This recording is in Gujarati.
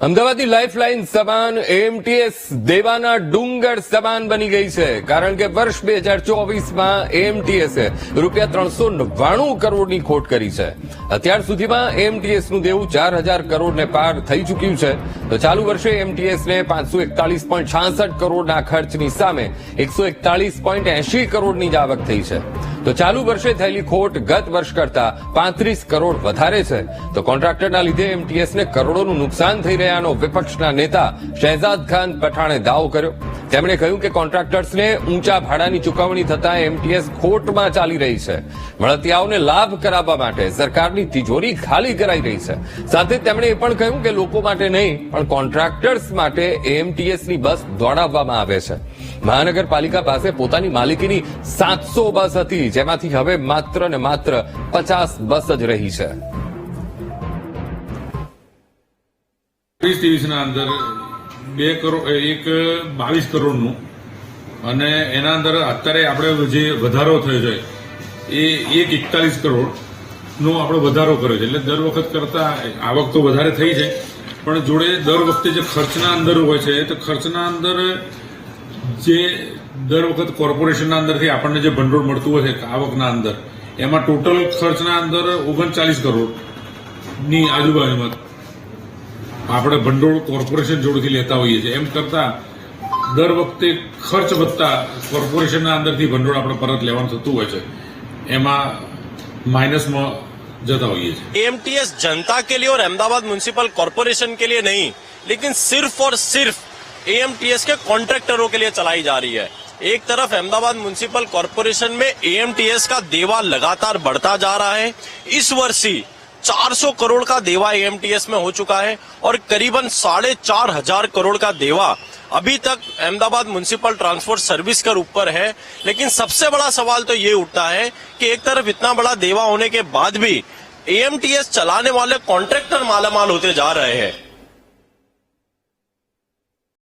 અમદાવાદની લાઇફલાઇન સમાન એએમટીએસ દેવાના ડુંગર સમાન બની ગઈ છે, કારણ કે વર્ષ 2024માં એએમટીએસે ₹399 કરોડની ખોટ કરી છે. અત્યાર સુધીમાં એએમટીએસનું દેવું 4000 કરોડને પાર થઈ ચૂક્યું છે. તો ચાલુ વર્ષે એએમટીએસને 541.66 કરોડના ખર્ચની સામે 141.80 કરોડની જ આવક થઈ છે. તો ચાલુ વર્ષે થયેલી ખોટ ગત વર્ષ કરતા 35 કરોડ વધારે છે. તો કોન્ટ્રાક્ટરના લીધે એએમટીએસને કરોડોનું નુકસાન થઈ રહ્યાનો વિપક્ષના નેતા શહેજાદ ખાન પઠાણે દાવો કર્યો. તેમણે કહ્યું કે કોન્ટ્રાક્ટર્સને ઊંચા ભાડાની ચૂકવણી થતા એએમટીએસ ખોટમાં ચાલી રહી છે. મળતિયાઓને લાભ કરાવવા માટે સરકારની તિજોરી ખાલી કરાઈ રહી છે. સાથે તેમણે એ પણ કહ્યું કે લોકો માટે નહીં પણ કોન્ટ્રાક્ટર્સ માટે એએમટીએસની બસ દોડાવવામાં આવે છે. મહાનગરપાલિકા પાસે પોતાની માલિકીની 700 બસ હતી, જેમાંથી હવે માત્ર ને માત્ર 50 બસ જ રહી છે. ડિવિઝનના અંદર 22 કરોડનું અને એના અંદર અત્યારે આપણે જે વધારો થયો છે એ 41 કરોડનો આપણે વધારો કર્યો છે. એટલે દર વખત કરતા આવક તો વધારે થઈ છે, પણ જોડે દર વખતે જે ખર્ચના અંદર હોય છે તો ખર્ચના અંદર જે દર વખત કોર્પોરેશનના અંદરથી આપણને જે ભંડોળ મળતું હોય છે આવકના અંદર, એમાં ટોટલ ખર્ચના અંદર 39 કરોડની આજુબાજુમાં આપણે ભંડોળ કોર્પોરેશન જોડેથી લેતા હોઈએ છીએ. એમ કરતા દર વખતે ખર્ચ વધતા કોર્પોરેશનના અંદરથી ભંડોળ આપણે પરત લેવાનું થતું હોય છે, એમાં માઇનસમાં જતા હોઈએ છીએ. एएमटीएस जनता के लिए और अहमदाबाद म्युनिसिपल कॉर्पोरेशन के लिए नहीं, लेकिन सिर्फ और सिर्फ एएमटीएस के कॉन्ट्रैक्टरों के लिए चलाई जा रही है. एक तरफ अहमदाबाद म्युनिसिपल कॉर्पोरेशन में एएमटीएस का देवा लगातार बढ़ता जा रहा है. इस वर्ष ही 400 करोड़ का देवा एएमटीएस में हो चुका है और करीबन 4500 करोड़ का देवा अभी तक अहमदाबाद म्युनिसिपल ट्रांसपोर्ट सर्विस के ऊपर है. लेकिन सबसे बड़ा सवाल तो ये उठता है कि एक तरफ इतना बड़ा देवा होने के बाद भी एएमटीएस चलाने वाले कॉन्ट्रैक्टर मालामाल होते जा रहे हैं.